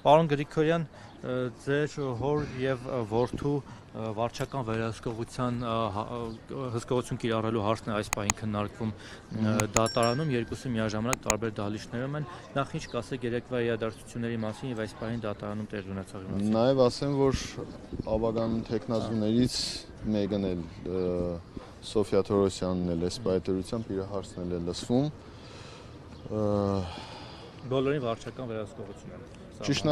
Պարոն Գրիգորյան, ձեր հոր եւ որդու վարչական վերահսկողության հսկողություն կիրառելու հարցն է այս պահին քննարկվում դատարանում, երկուսը միաժամանակ տարբեր դահլիճներում են, նախ ինչ կասեք երեկվա իրադարձությունների մասին եւ այս պահին դատարանում տեղի ունեցողի մասին։ Նաեւ ասեմ, որ ավագան տեխնազուներից մեկն էլ Սոֆիա Թորոսյանն էլ այս պայթերությամբ իր հարցն էլ է լսվում։ Բոլորին վարչական վերահսկողություն է։ Ճիշտ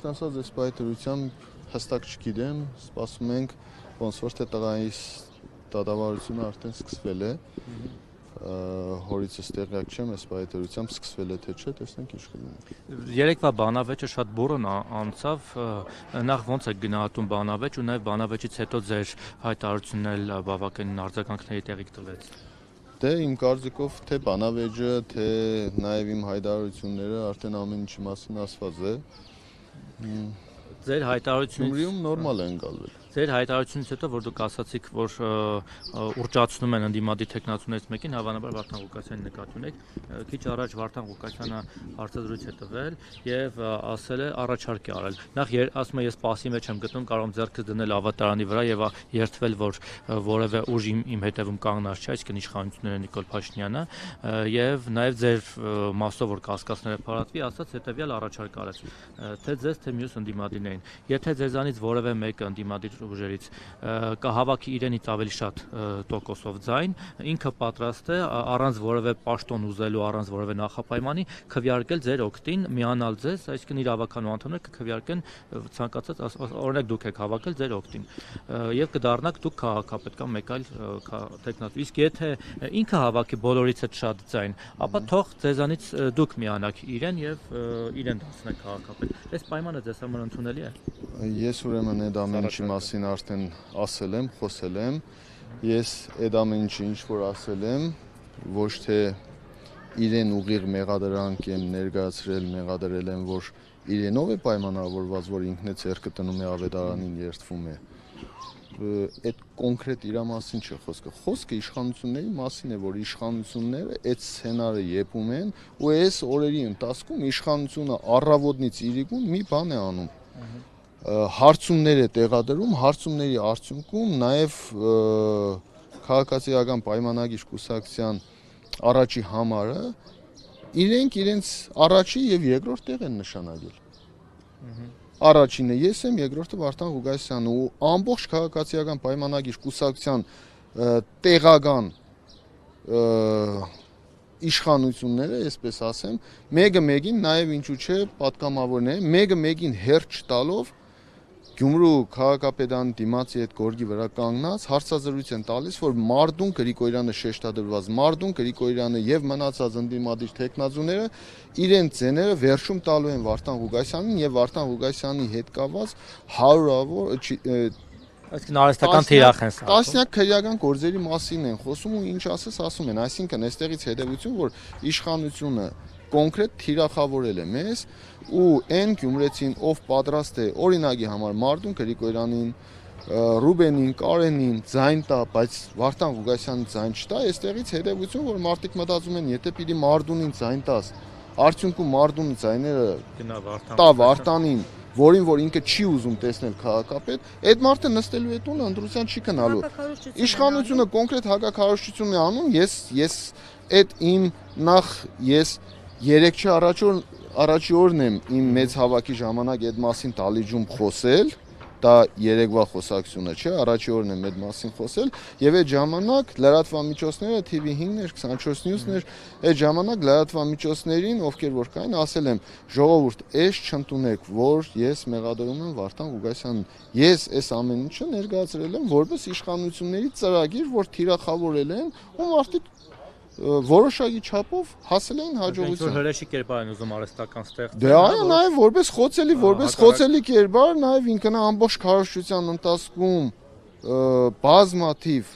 ասած, այս պայթերությամբ հստակ չգիտեմ, սպասում ենք, ոնց որ թե տղայիս դատավարությունը արդեն սկսվել է։ Հորիցս տեղյակ չեմ, այս պայթերությամբ սկսվել է թե չէ, տեսնենք ինչ կլինի։ Երեկվա բանավեճը շատ բուռն անցավ, նախ ոնց է գնահատում բանավեճ ու նաև բանավեճից հետո ձեր հայտարարությունն էլ բավականին արձագանքների տեղիք տվեց։ Դե իմ կարծիքով թե բանավեճը, թե նաև իմ հայտարարությունները արդեն ամեն ինչի մասին ասված է։ Ձեր հայտարարությունից Գյումրիում նորմալ է ընկալվել։ Ձեր հայտարարությունից հետո, որ դուք ասացիք, որ ուռճացնում են ընդդիմադիր տեխնացուներից մեկին, հավանաբար Վարդան Ղուկասյանին նկատի ունեք, քիչ առաջ Վարդան Ղուկասյանը հարցազրույց է տվել եւ ասել է առաջարկ է արել։ Նախ ասում է ես պասի մեջ եմ գտնում, կարող եմ ձեռքս դնել ավատարանի վրա եւ երթվել, որ որևէ ուժ իմ հետևում կանգնած չէ, այսինքն իշխանությունները Նիկոլ Փաշինյանը եւ նաեւ ձեր մասով որ կասկածները փարատվի, ասաց հետեւյալ առաջարկ արեց, թե ձեզ թե մյուս ընդդիմադիրներին։ Եթե ձեզանից որևէ մեկը ընդդիմադիր ուժերից կհավաքի իրենից ավելի շատ տոկոսով ձայն, ինքը պատրաստ է առանց որևէ պաշտոն ուզելու, առանց որևէ նախապայմանի քվեարկել ձեր օգտին, միանալ ձեզ, այսինքն իր հավաքանու անդամները կքվեարկեն ցանկացած, օրինակ դուք եք հավաքել ձեր օգտին եւ կդառնաք դուք քաղաքապետ կամ մեկ այլ տեխնատու։ Իսկ եթե ինքը հավաքի բոլորից հետ շատ ձայն, ապա թող ձեզանից դուք միանաք իրեն եւ իրեն դարձնեք քաղաքապետ։ Այս պայմանը ձեզ համար ընդունելի է։ Ես ուրեմն այդ ամեն ինչի մասին արդեն ասել եմ, խոսել եմ։ Ես այդ ամեն ինչը ինչ որ ասել եմ, ոչ թե իրեն ուղիղ մեղադրանք եմ ներկայացրել, մեղադրել եմ, որ իրենով է պայմանավորված, որ ինքն է ձեռքը տնում է ավետարանին երթվում է։ Այդ կոնկրետ իր մասին չէ խոսքը։ Խոսքը իշխանությունների մասին է, որ իշխանությունները այդ սցենարը եպում են ու այս օրերի ընթացքում իշխանությունը առավոտից իրիկուն մի բան է անում։ Հարցումներ է տեղադրում, հարցումների արդյունքում նաև քաղաքացիական պայմանագիր կուսակցության առաջի համարը իրենց առաջի եւ երկրորդ տեղ են նշանակել։ Առաջինը ես եմ, երկրորդը Վարդան Ղուկասյանը ու ամբողջ քաղաքացիական պայմանագիր կուսակցության տեղական իշխանությունները, այսպես ասեմ, մեկը մեկին նաև ինչու՞ չէ պատգամավորն է, մեկը մեկին հերթ չտալով Գյումրու քաղաքապետարանի դիմացի այդ գորգի վրա կանգնած հարցազրույց են տալիս, որ Մարդուն Գրիգորյանը շեշտադրված Մարդուն Գրիգորյանը եւ մնացած ընդդիմադիր տեխնազուները իրենց ձեները վերջում տալու են Վարդան Ղուկասյանին եւ Վարդան Ղուկասյանի հետ կապված հարյուրավոր այսինքն արհեստական թիրախ են սա։ Տասնյակ քրեական գործերի մասին են խոսում ու ինչ ասես ասում են, այսինքն այստեղից հետևություն, որ իշխանությունը կոնկրետ թիրախավորել է մեզ ու այն գյումրեցին, ով պատրաստ է օրինակի համար Մարդուն Գրիգորյանին, Ռուբենին, Կարենին ձայն տա, բայց Վարդան Ղուկասյանին ձայն չտա, այստեղից հետևություն, որ մարդիկ մտածում են, եթե պիտի Մարդունին ձայն տաս, արդյունքում Մարդունի ձայները տա Վարդանին, որին որ ինքը չի ուզում տեսնել քաղաքապետ, այդ մարդը նստելու է տունը ընտրության չի գնալու։ Իշխանությունը կոնկրետ հակակարողություն է անում, ես այդ իմ նախ ես 3 առաջի օրն եմ իմ մեծ հավաքի ժամանակ այդ մասին դալիճում խոսել, դա երեկվա խոսակցությունը չէ, առաջի օրն եմ այդ մասին խոսել եւ այդ ժամանակ լրատվամիջոցները TV5-ներ, 24 News-ներ, այդ ժամանակ լրատվամիջոցներին, ովքեր որ կային, ասել եմ, ժողովուրդ, այս չընդունեք, որ ես մեղադրում եմ Վարդան Ղուկասյանին։ Ես այս ամեն ինչը ներկայացրել եմ որպես իշխանությունների ծրագիր, որ թիրախավորել են ու մարդիկ որոշակի չափով հասել են հաջողության։ Հրեշի կերպար են ուզում արհեստական ստեղծել։ Դե այո, նաև որպես խոցելի կերպար, նաև ինքն ամբողջ քարոզչության ընթացքում բազմաթիվ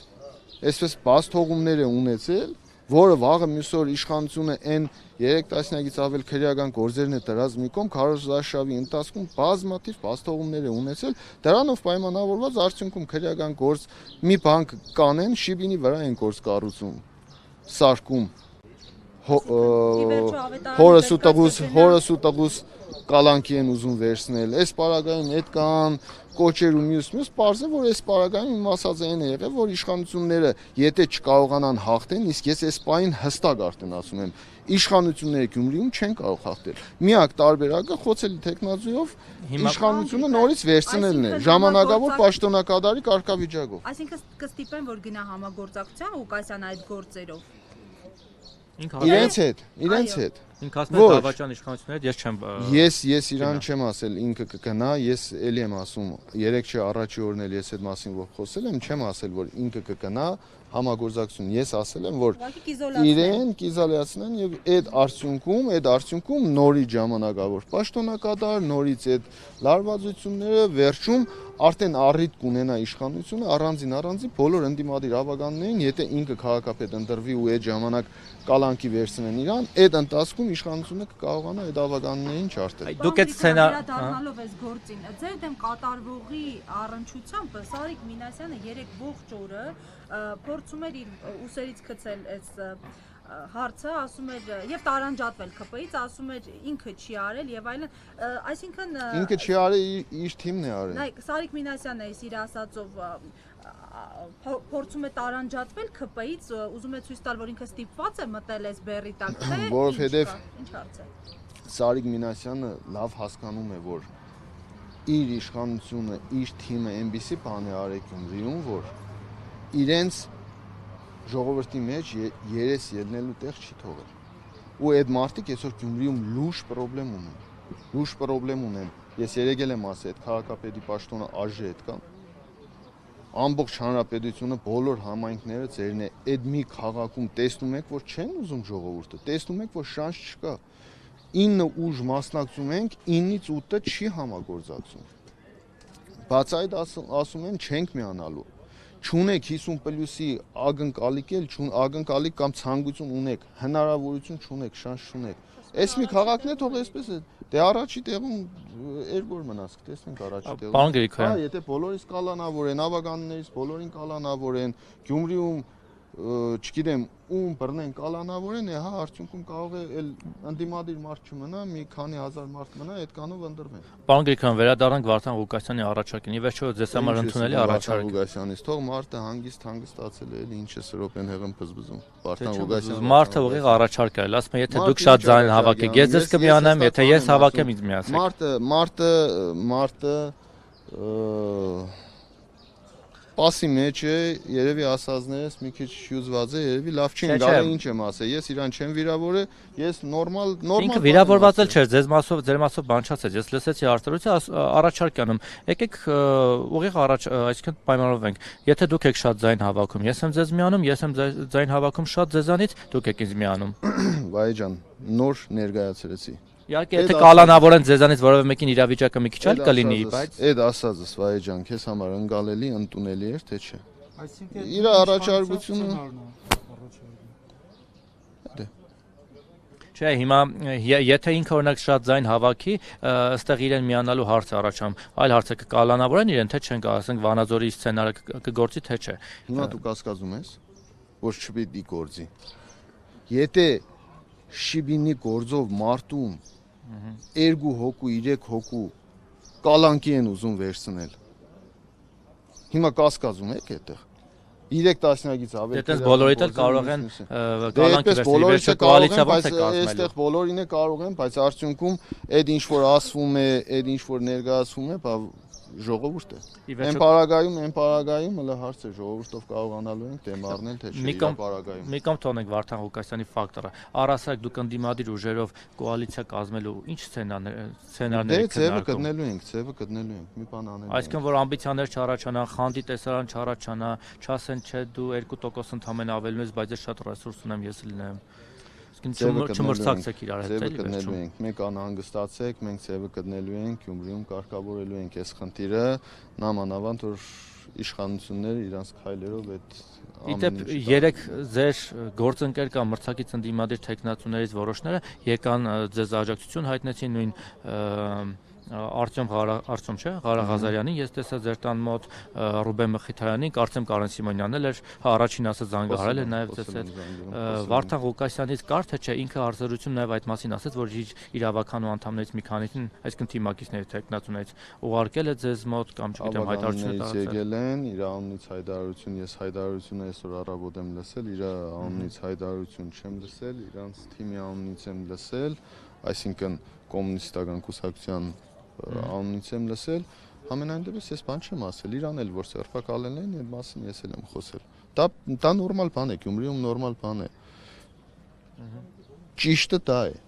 այսպես բաց թողումներ է ունեցել, որը վաղը մյուս օր իշխանությունը այն 3 տասնյակից ավել քրեական գործերն է դրած մի կողմ, քարոզարշավի ընթացքում բազմաթիվ բաց թողումներ է ունեցել, դրանով պայմանավորված արդյունքում քրեական գործ մի բան կանեն, շիբինի վրա են գործ կառուցում։ Սարկում հորս ու տղուս կալանքի են ուզում վերցնել, այս պարագայում այդ կան կոչեր ու մյուս, պարզ է, որ այս պարագայում իմ ասածը այն է եղել, որ իշխանությունները եթե չկարողանան հաղթեն, իսկ ես այս պահին հստակ արդեն ասում եմ, իշխանությունները Գյումրիում չեն կարող հաղթել։ Միակ տարբերակը խոցելի տեխնոլոգիայով իշխանությունը նորից վերցնելն է, ժամանակավոր պաշտոնակատարի կարգավիճակով։ Այսինքն կստիպեն, որ գնա համագործակցության Ղուկասյանը այդ գործերով։ Իրենց հետ։ Ինքը ասում է դավաճան իշխանությունները, ես չեմ Ես իրան չեմ ասել ինքը կգնա, ես էլի եմ ասում, 3 չէ առաջի օրն էլ ես այդ մասին որ խոսել եմ, չեմ ասել որ ինքը կգնա համագործակցություն, ես ասել եմ որ իրեն կիզոլացնեն եւ այդ արդյունքում նորից ժամանակավոր պաշտոնակատար, նորից այդ լարվածությունները վերջում արդեն առիթ կունենա իշխանությունը առանձին բոլոր ընդդիմադիր ավագաններին, եթե ինքը քաղաքապետ ընտրվի ու այդ ժամանակ կալանքի վերցնեն իրան, այդ ընթացքում իշխանությունը կկարողանա այդ ավագաններին չարտել։ Դուք այդ սցենար դառնալով այս գործին, ձեր դեմ կատարվողի առնչությամբ Սարիկ Մինասյանը 3 ողջ օրը փորձում էր իր ուսերից գցել այս հարցը, ասում էր եւ տարանջատվել ԿՊ-ից, ասում էր ինքը չի արել եւ այլն, այսինքն ինքը չի արել, իր թիմն է արել։ Նայ, Սարիկ Մինասյանը իր ասածով փորձում է տարանջատվել ԿՊ-ից, ուզում է ցույց տալ, որ ինքը ստիպված է մտել այս բեռի տակ, թե որովհետեւ ինչ հարց է։ Սարիկ Մինասյանը լավ հասկանում է, որ իր իշխանությունը, իր թիմը այնպիսի բան է արել Գյումրիում, որ իրենց ժողովրդի մեջ երես ելնելու տեղ չի թողել։ Ու այդ մարդիկ այսօր Գյումրիում լուրջ պրոբլեմ ունեն։ Ես երեկ եմ ասել, այդ քաղաքապետի պաշտոնը ԱԺ հետ կան։ Ամբողջ հանրապետությունը, բոլոր համայնքները ծերն է, այդ մի քաղաքում տեսնում եք, որ չեն ուզում ժողովուրդը, տեսնում եք, որ շանս չկա։ 9 ուժ մասնակցում ենք, 9-ից 8-ը չի համագործակցում։ Բաց այդ ասում են չենք միանալու։ Չունեք 50+-ի ակնկալիք կամ ցանկություն ունեք, հնարավորություն չունեք, շանս չունեք։ Այս մի քաղաքն է թող այսպես է։ Դե առաջի տեղում երկու մնաց, տեսնենք առաջի տեղում։ Պարոն Գրիգորյան, եթե բոլորից կալանավոր են, ավագաններից բոլորին կալանավոր են, Գյումրիում չգիտեմ ում բռնեն կալանավոր են, հա արդյունքում կարող է էլ ընդդիմադիր մարդ չմնա, մի քանի հազար մարդ մնա, այդքանով ընտրվեն։ Պարոն Գրիգորյան, վերադառնանք Վարդան Ղուկասյանի առաջարկին։ Ի վերջո ձեզ համար ընդունելի առաջարկ։ Ղուկասյանից թող մարդը հանգստացել է, ինչ է սրոպեն հեղմ բզբզում։ Վարդան Ղուկասյանը մարդը ուղիղ առաջարկ է, ասում է, եթե դուք շատ ձայն հավաքեք, ես ձեզ կմիանամ, եթե ես հավաքեմ, ինձ միացեք։ Մարդը Պասի մեջ է, երևի ասածներս մի քիչ հյուզված է, երևի լավ չի գալի, ինչ եմ ասել, ես իրան չեմ վիրավորել, ես նորմալ Ինքը վիրավորված էլ չէր, ձեր մասով բան չասեց, ես լսեցի արտադրության առաջարկանում, եկեք ուղիղ առաջ, այսինքն պայմանավորվենք, եթե դուք եք շատ ձայն հավաքում, ես եմ ձեզ միանում, ես եմ ձայն հավաքում շատ ձեզանից, դուք եք ինձ միանում։ Վայ ջան, նոր ներկայացրեցի։ Իհարկե, եթե կալանավոր են ձեզանից որևէ մեկին իրավիճակը մի քիչ այլ կլինի, բայց այդ ասածս վայ ջան, քեզ համար ընկալելի, ընդունելի էր, թե չէ։ Այսինքն իր առաջարկությունը Չէ, հիմա եթե ինքը օրինակ շատ ձայն հավաքի, ըստեղ իրեն միանալու հարց առաջամ, այլ հարցը կկալանավորեն իրեն, թե չեն, ասենք Վանաձորի սցենարը կգործի, թե չէ։ Հիմա դու կասկածում ես, որ չպիտի գործի։ Եթե շիբինի գործով մարտում 2 հոգու, 3 հոգու կալանքի են ուզում վերցնել։ Հիմա կասկածում եք այդտեղ։ 3 տասնյակից ավելի։ Դետենց բոլորիդ էլ կարող են կալանքի վերցնել, վերջը կոալիցիա ոնց է կազմելու։ Այստեղ բոլորին է կարող են, բայց արդյունքում այդ ինչ որ ասվում է, այդ ինչ որ ներկայացվում է, ժողովուրդ է։ Այն պարագայում հələ հարց է ժողովուրդով կարողանալու ենք դեմ առնել թե չէ իր պարագայում։ Մի կողմ թողնենք Վարդան Ղուկասյանի ֆակտորը։ Առասարակ դուք ընդդիմադիր ուժերով կոալիցիա կազմելու ինչ սցենարներ Ձևը գտնելու ենք, մի բան անելու ենք։ Այսինքն որ ամբիցիաներ չառաջանան, խանդի տեսարան չառաջանա, չասեն չէ դու 2% ընդամենը ավելին ես, բայց ես շատ ռեսուրս ունեմ, ես լինեմ։ Չմրցակցեք իրար հետ, էլի վերջում։ Մենք անհանգստացեք, մենք ձևը գտնելու ենք, Գյումրիում կարգավորելու ենք այս խնդիրը, նամանավանդ որ իշխանությունները իրանց քայլերով այդ Իդեպ 3 ձեր գործընկեր կամ մրցակից ընդդիմադիր տեխնացուներից որոշները եկան ձեզ աջակցություն հայտնեցին նույն Արտյոմ չէ, Ղարա Ղազարյանին, ես տեսա ձեր տան մոտ Ռուբեն Մխիթարյանին, կարծեմ Կարեն Սիմոնյանն էլ էր, առաջին ասած զանգահարել է նաև ձեզ հետ։ Վարդան Ղուկասյանից կար թե չէ, ինքը հարցազրույցում նաև այդ մասին ասաց, որ իր իրավականու անդամներից մի քանիսին, այսինքն թիմակիցների տեխնացուներից ուղարկել է ձեզ մոտ կամ չգիտեմ հայտարարություն տարածել։ Եկել են, իր անունից հայտարարություն, ես հայտարարությունը այսօր առավոտ եմ լսել, իր անունից հայտարարություն չեմ լսել, իրանց թիմի անունից եմ լսել, այսինքն կոմունիստական կուսակցության անունից եմ լսել, ամենայն դեպս ես բան չեմ ասել, իրան էլ որ սերտակալել են, այդ մասին ես էլ եմ խոսել։ Դա նորմալ բան է, Գյումրիում նորմալ բան է։ Ճիշտը դա է։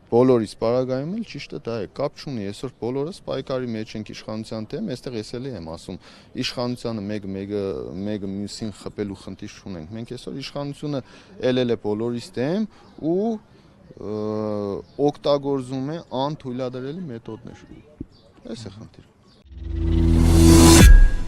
Բոլորիս պարագայում էլ ճիշտը դա է, կապ չունի, այսօր բոլորս պայքարի մեջ ենք իշխանության դեմ, այստեղ ես էլի եմ ասում, իշխանությանը մեկը մյուսին խփելու խնդիր չունենք։ Մենք այսօր իշխանությունը ելել է բոլորիս դեմ ու օգտագործում է անթույլատրելի մեթոդներ։ Այս է խնդիրը։